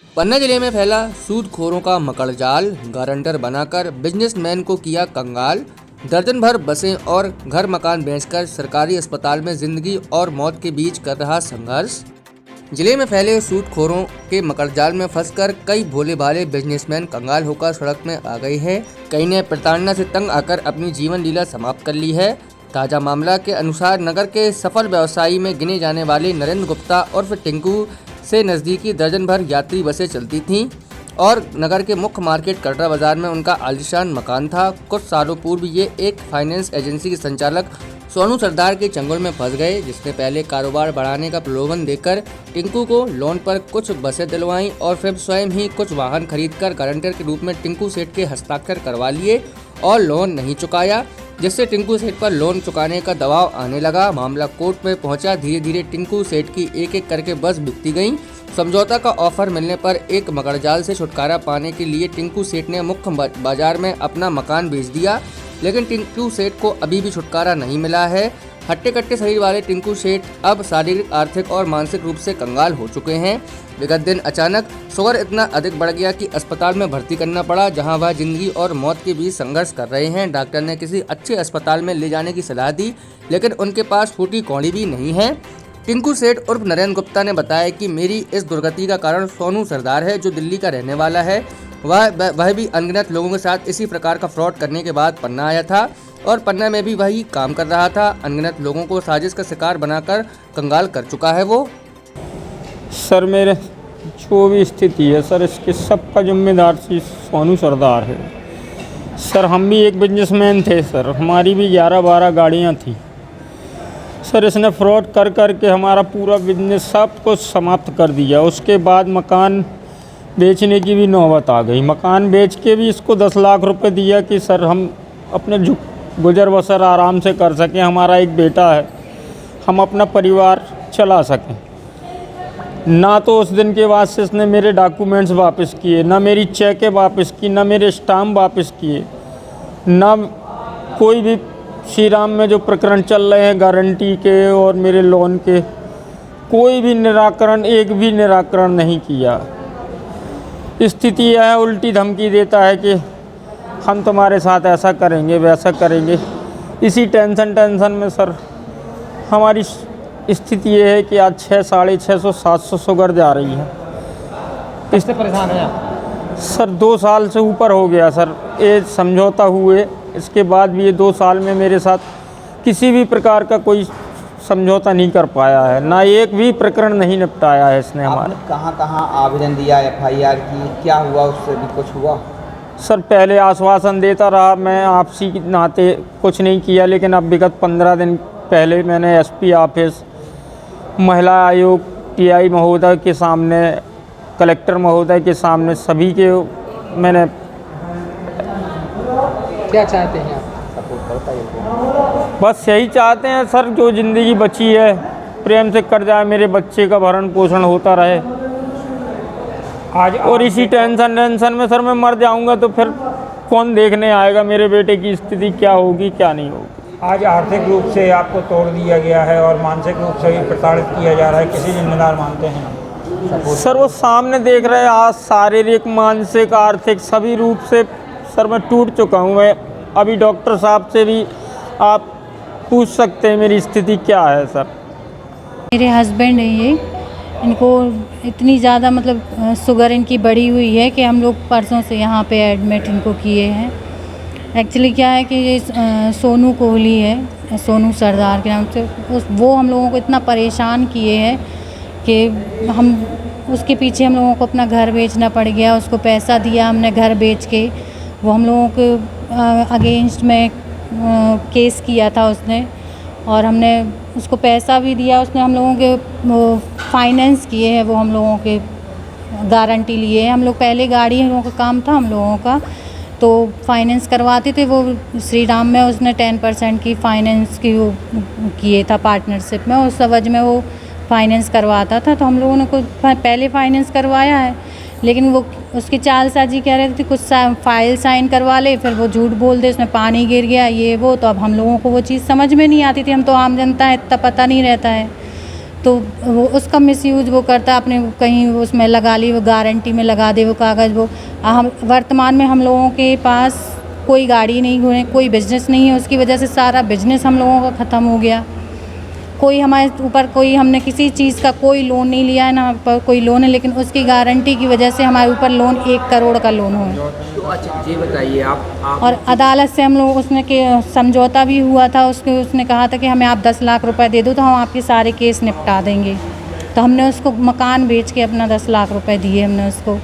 पन्ना जिले में फैला सूदखोरों का मकड़जाल, गारंटर बनाकर बिजनेसमैन को किया कंगाल। दर्जन भर बसें और घर मकान बेचकर सरकारी अस्पताल में जिंदगी और मौत के बीच कर रहा संघर्ष। जिले में फैले सूदखोरों के मकड़जाल में फंसकर कई भोले भाले बिजनेसमैन कंगाल होकर सड़क में आ गए हैं। कई ने प्रताड़ना से तंग आकर अपनी जीवन लीला समाप्त कर ली है। ताजा मामला के अनुसार नगर के सफल व्यवसायी में गिने जाने वाले नरेंद्र गुप्ता उर्फ टिंकू से नज़दीकी दर्जन भर यात्री बसें चलती थीं और नगर के मुख्य मार्केट कटरा बाजार में उनका आलीशान मकान था। कुछ सालों पूर्व ये एक फाइनेंस एजेंसी के संचालक सोनू सरदार के चंगुल में फंस गए, जिसने पहले कारोबार बढ़ाने का प्रलोभन देकर टिंकू को लोन पर कुछ बसें दिलवाईं और फिर स्वयं ही कुछ वाहन खरीदकर गारंटर के रूप में टिंकू सेठ के हस्ताक्षर करवा लिए और लोन नहीं चुकाया, जिससे टिंकू सेठ पर लोन चुकाने का दबाव आने लगा। मामला कोर्ट में पहुंचा। धीरे धीरे टिंकू सेठ की एक एक करके बस बिकती गई। समझौता का ऑफर मिलने पर एक मकड़जाल से छुटकारा पाने के लिए टिंकू सेठ ने मुख्य बाजार में अपना मकान बेच दिया, लेकिन टिंकू सेठ को अभी भी छुटकारा नहीं मिला है। हट्टे कट्टे शरीर वाले टिंकू सेठ अब शारीरिक, आर्थिक और मानसिक रूप से कंगाल हो चुके हैं। विगत दिन अचानक शुगर इतना अधिक बढ़ गया कि अस्पताल में भर्ती करना पड़ा, जहां वह जिंदगी और मौत के बीच संघर्ष कर रहे हैं। डॉक्टर ने किसी अच्छे अस्पताल में ले जाने की सलाह दी, लेकिन उनके पास फूटी कौड़ी भी नहीं है। टिंकू सेठ उर्फ नरेंद्र गुप्ता ने बताया कि मेरी इस दुर्गति का कारण सोनू सरदार है, जो दिल्ली का रहने वाला है। वह भी अनगिनत लोगों के साथ इसी प्रकार का फ्रॉड करने के बाद पन्ना आया था और पन्ना में भी वही काम कर रहा था। अनगिनत लोगों को साजिश का शिकार बनाकर कंगाल कर चुका है वो। सर मेरे जो भी स्थिति है सर, इसके सब का जिम्मेदार सोनू सरदार है। सर हम भी एक बिजनेसमैन थे सर, हमारी भी 11-12 गाड़ियाँ थी सर। इसने फ्रॉड कर कर के हमारा पूरा बिजनेस सब कुछ समाप्त कर दिया। उसके बाद मकान बेचने की भी नौबत आ गई। मकान बेच के भी इसको 10 लाख रुपए दिया कि सर हम अपने गुजर बसर आराम से कर सकें, हमारा एक बेटा है, हम अपना परिवार चला सकें। ना तो उस दिन के बाद से इसने मेरे डॉक्यूमेंट्स वापस किए, ना मेरी चेकें वापस की, ना मेरे स्टाम्प वापस किए, ना कोई भी श्री राम में जो प्रकरण चल रहे हैं गारंटी के और मेरे लोन के, कोई भी निराकरण, एक भी निराकरण नहीं किया। स्थिति यह है, उल्टी धमकी देता है कि हम तुम्हारे साथ ऐसा करेंगे वैसा करेंगे। इसी टेंशन में सर हमारी स्थिति ये है कि आज 600, 650, 700 शुगर जा रही है। इससे परेशान है आप? सर 2 साल से ऊपर हो गया सर ये समझौता हुए, इसके बाद भी ये 2 साल में मेरे साथ किसी भी प्रकार का कोई समझौता नहीं कर पाया है, ना एक भी प्रकरण नहीं निपटाया है इसने हमारा। कहाँ कहाँ आवेदन दिया, FIR की, क्या हुआ उससे भी कुछ हुआ? सर पहले आश्वासन देता रहा, मैं आपसी के नाते कुछ नहीं किया, लेकिन अब विगत 15 दिन पहले मैंने SP ऑफिस, महिला आयोग, TI महोदय के सामने, कलेक्टर महोदय के सामने, सभी के मैंने। क्या चाहते हैं आप? सपोर्ट करता है बस यही चाहते हैं सर, जो ज़िंदगी बची है प्रेम से कर जाए, मेरे बच्चे का भरण पोषण होता रहे आज। और इसी टेंशन में सर मैं मर जाऊंगा तो फिर कौन देखने आएगा मेरे बेटे की स्थिति क्या होगी क्या नहीं होगी। आज आर्थिक रूप से आपको तोड़ दिया गया है और मानसिक रूप से भी प्रताड़ित किया जा रहा है, किसी जिम्मेदार मानते हैं? सर वो सामने देख रहे हैं, आज शारीरिक, मानसिक, आर्थिक सभी रूप से सर मैं टूट चुका हूँ। मैं अभी डॉक्टर साहब से भी आप पूछ सकते हैं मेरी स्थिति क्या है सर। मेरे हस्बैंड है ये, इनको इतनी ज़्यादा मतलब शुगर इनकी बढ़ी हुई है कि हम लोग परसों से यहाँ पे एडमिट इनको किए हैं। एक्चुअली क्या है कि ये सोनू कोहली है, सोनू सरदार के नाम से, वो हम लोगों को इतना परेशान किए हैं कि हम उसके पीछे हम लोगों को अपना घर बेचना पड़ गया। उसको पैसा दिया हमने घर बेच के, वो हम लोगों के अगेंस्ट में केस किया था उसने, और हमने उसको पैसा भी दिया। उसने हम लोगों के फाइनेंस किए हैं, वो हम लोगों के गारंटी लिए हैं। हम लोग पहले गाड़ी हम लोगों का काम था हम लोगों का, तो फाइनेंस करवाते थे। वो श्री राम में उसने 10% की फाइनेंस की वो किए था पार्टनरशिप में, उस एवज में वो फाइनेंस करवाता था। तो हम लोगों ने पहले फाइनेंस करवाया है, लेकिन वो उसकी चालसाजी कह रहे थे कुछ फाइल साइन करवा ले, फिर वो झूठ बोल दे उसमें पानी गिर गया ये वो। तो अब हम लोगों को वो चीज़ समझ में नहीं आती थी, हम तो आम जनता है, इतना पता नहीं रहता है। तो वो उसका मिसयूज वो करता अपने कहीं उसमें लगा ली, वो गारंटी में लगा दे वो कागज़। वो हम वर्तमान में हम लोगों के पास कोई गाड़ी नहीं, कोई बिजनेस नहीं है, उसकी वजह से सारा बिजनेस हम लोगों का ख़त्म हो गया। कोई हमारे ऊपर कोई हमने किसी चीज़ का कोई लोन नहीं लिया है, ना पर कोई लोन है, लेकिन उसकी गारंटी की वजह से हमारे ऊपर लोन 1 करोड़ का लोन हो। तो अच्छा ये बताइए आप और अदालत से हम लोग उसने के समझौता भी हुआ था, उसने कहा था कि हमें आप 10 लाख रुपए दे दो तो हम आपके सारे केस निपटा देंगे। तो हमने उसको मकान बेच के अपना 10 लाख रुपए दिए हमने उसको।